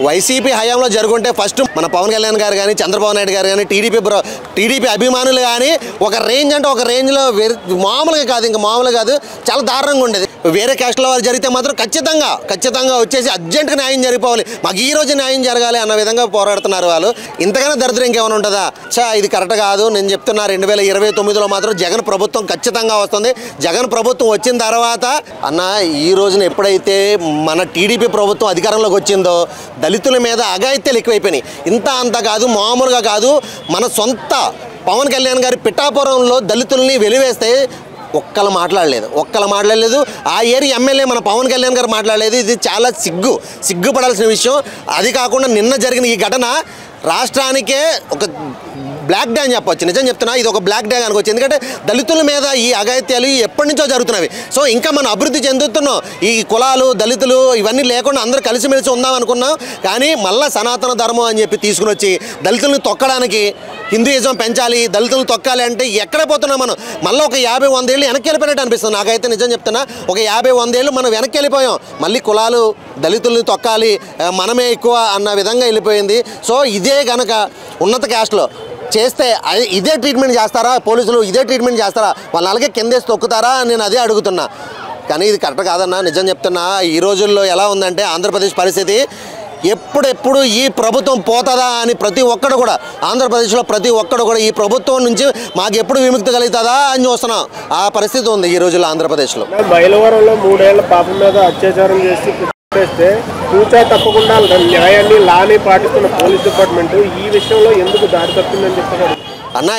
YCP హయాంలో జరుగుంటే first మన పవన్ కళ్యాణ్ గారు కానీ చంద్రబాబు నాయుడు గారు కానీ టీడీపీ అభిమానులు కానీ ఒక రేంజ్ అంటే ఒక రేంజ్లో మామూలుగా కాదు, ఇంకా మామూలుగా కాదు, చాలా దారుణంగా ఉండేది. వేరే క్యాస్ట్లో వారు జరిగితే మాత్రం ఖచ్చితంగా వచ్చేసి అర్జెంటుగా న్యాయం జరిగిపోవాలి, మాకు ఈ రోజు న్యాయం జరగాలి అన్న విధంగా పోరాడుతున్నారు వాళ్ళు. ఇంతకన్నా దరిద్రం ఇంకేమైనా ఉంటుందా? ఇది కరెక్ట్ కాదు. నేను చెప్తున్నా 2029లో మాత్రం జగన్ ప్రభుత్వం ఖచ్చితంగా వస్తుంది. జగన్ ప్రభుత్వం వచ్చిన తర్వాత అన్న ఈ రోజున ఎప్పుడైతే మన టీడీపీ ప్రభుత్వం అధికారంలోకి వచ్చిందో దళితుల మీద అఘాయిత్యాలు ఎక్కువైపోయినాయి. ఇంత అంత కాదు, మామూలుగా కాదు. మన సొంత పవన్ కళ్యాణ్ గారి పిఠాపురంలో దళితుల్ని వెలివేస్తే ఒక్కళ్ళు మాట్లాడలేదు. ఆ ఏరియా ఎమ్మెల్యే మన పవన్ కళ్యాణ్ గారు మాట్లాడలేదు. ఇది చాలా సిగ్గుపడాల్సిన విషయం. అది కాకుండా నిన్న జరిగిన ఈ ఘటన రాష్ట్రానికే ఒక బ్లాక్ డే అని చెప్పొచ్చు. నిజం చెప్తున్నా, ఇది ఒక బ్లాక్ డే అనుకోవచ్చు. ఎందుకంటే దళితుల మీద ఈ అఘాయిత్యాలు ఎప్పటి నుంచో జరుగుతున్నవి. సో ఇంకా మనం అభివృద్ధి చెందుతున్నాం. ఈ కులాలు దళితులు ఇవన్నీ లేకుండా అందరూ కలిసిమెలిసి ఉందాం అనుకున్నాం. కానీ మళ్ళీ సనాతన ధర్మం అని చెప్పి తీసుకుని వచ్చి దళితులను తొక్కడానికి, హిందూయిజం పెంచాలి, దళితులను తొక్కాలి అంటే ఎక్కడ పోతున్నాం మనం? మళ్ళీ ఒక 50-100 ఏళ్ళు వెనక్కి వెళ్ళిపోయినట్టు అనిపిస్తుంది నాకైతే. నిజం చెప్తున్నా, ఒక 50-100 ఏళ్ళు మనం వెనక్కి వెళ్ళిపోయాం. మళ్ళీ కులాలు దళితుల్ని తొక్కాలి, మనమే ఎక్కువ అన్న విధంగా వెళ్ళిపోయింది. సో ఇదే కనుక ఉన్నత క్యాస్ట్లో చేస్తే ఇదే ట్రీట్మెంట్ చేస్తారా పోలీసులు? ఇదే ట్రీట్మెంట్ చేస్తారా? వాళ్ళ అలాగే కిందేసి తొక్కుతారా? నేను అదే అడుగుతున్నా. కానీ ఇది కరెక్ట్ కాదన్నా. నిజం చెప్తున్నా, ఈ రోజుల్లో ఎలా ఉందంటే ఆంధ్రప్రదేశ్ పరిస్థితి, ఎప్పుడెప్పుడు ఈ ప్రభుత్వం పోతుందా అని ప్రతి ఒక్కడు కూడా, ఆంధ్రప్రదేశ్లో ప్రతి ఒక్కడు కూడా ఈ ప్రభుత్వం నుంచి మాకు ఎప్పుడు విముక్తి కలుగుతుందా అని చూస్తున్నాం. ఆ పరిస్థితి ఉంది ఈ రోజుల్లో ఆంధ్రప్రదేశ్లో. మైలవరంలో 3 ఏళ్ల పాపం మీద అత్యాచారం చేసి చేస్తే చూచా తప్పకుండా న్యాయాన్ని లాని పాటిస్తున్న పోలీస్ డిపార్ట్మెంట్ ఈ విషయంలో ఎందుకు దారి తప్పిందని చెప్తున్నారు అన్న.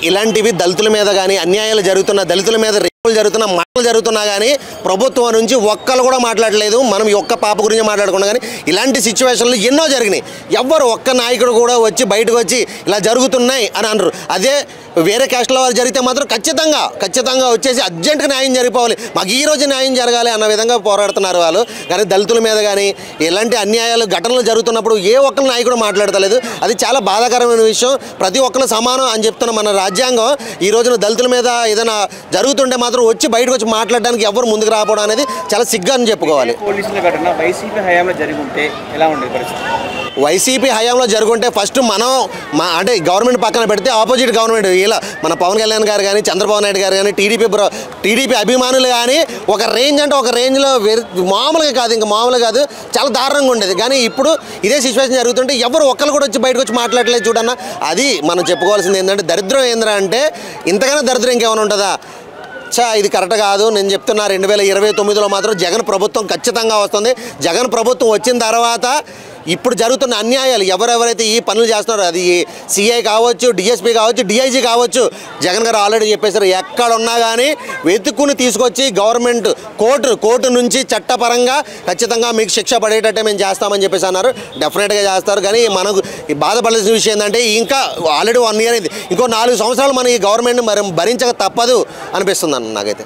ఇలాంటివి దళితుల మీద కానీ అన్యాయాలు జరుగుతున్న, దళితుల మీద రేపులు జరుగుతున్న, మాటలు జరుగుతున్నా కానీ ప్రభుత్వం నుంచి ఒక్కరు కూడా మాట్లాడలేదు. మనం ఈ ఒక్క పాప గురించి మాట్లాడుకున్నా కానీ ఇలాంటి సిచ్యువేషన్లు ఎన్నో జరిగినాయి. ఎవ్వరు ఒక్క నాయకుడు కూడా వచ్చి బయటకు వచ్చి ఇలా జరుగుతున్నాయి అని అనరు. అదే వేరే క్యాస్ట్లో వారు జరిగితే మాత్రం ఖచ్చితంగా వచ్చేసి అర్జెంటుగా న్యాయం జరిగిపోవాలి, మాకు ఈ రోజు న్యాయం జరగాలి అన్న విధంగా పోరాడుతున్నారు వాళ్ళు. కానీ దళితుల మీద కానీ ఎలాంటి అన్యాయాలు ఘటనలు జరుగుతున్నప్పుడు ఏ ఒక్కరు నాయకుడు మాట్లాడతలేదు. అది చాలా బాధాకరమైన విషయం. ప్రతి ఒక్కరు సమానం అని చెప్తున్న మన రాజ్యాంగం ఈ రోజున దళితుల మీద ఏదైనా జరుగుతుంటే మాత్రం వచ్చి బయటకు వచ్చి మాట్లాడడానికి ఎవరు ముందుకు రాకపోవడం అనేది చాలా సిగ్గు అని చెప్పుకోవాలి. పోలీసుల ఘటన వైసీపీ హయాంలో జరిగి ఎలా ఉండేది పరిస్థితి? వైసీపీ హయాంలో జరుగుంటే ఫస్ట్ మనం అంటే గవర్నమెంట్ పక్కన పెడితే ఆపోజిట్ గవర్నమెంట్ ఇలా మన పవన్ కళ్యాణ్ గారు కానీ చంద్రబాబు నాయుడు గారు కానీ టీడీపీ అభిమానులు కానీ ఒక రేంజ్ అంటే ఒక రేంజ్లో మామూలుగా కాదు, ఇంకా మామూలుగా కాదు, చాలా దారుణంగా ఉండేది. కానీ ఇప్పుడు ఇదే సిచ్యువేషన్ జరుగుతుంటే ఎవరు ఒక్కరు కూడా వచ్చి బయటకు వచ్చి మాట్లాడలేదు చూడన్నా. అది మనం చెప్పుకోవాల్సింది ఏంటంటే దరిద్రం ఏంద్రా అంటే ఇంతకన్నా దరిద్రం ఇంకేమైనా ఉంటుందా? ఇది కరెక్ట్ కాదు. నేను చెప్తున్నా 2029లో మాత్రం జగన్ ప్రభుత్వం ఖచ్చితంగా వస్తుంది. జగన్ ప్రభుత్వం వచ్చిన తర్వాత ఇప్పుడు జరుగుతున్న అన్యాయాలు ఎవరెవరైతే ఈ పనులు చేస్తున్నారో, అది సిఐ కావచ్చు, డిఎస్పీ కావచ్చు, డిఐజీ కావచ్చు, జగన్ గారు ఆల్రెడీ చెప్పేశారు ఎక్కడున్నా కానీ వెతుక్కుని తీసుకొచ్చి గవర్నమెంట్ కోర్టు నుంచి చట్టపరంగా ఖచ్చితంగా మీకు శిక్ష పడేటట్టే మేము చేస్తామని చెప్పేసి అన్నారు. డెఫినెట్గా చేస్తారు. కానీ మనకు బాధపడాల్సిన విషయం ఏంటంటే ఇంకా ఆల్రెడీ 1 ఇయర్ అయింది, ఇంకో 4 సంవత్సరాలు మన ఈ గవర్నమెంట్ మరి భరించక తప్పదు అనిపిస్తుంది నాకైతే.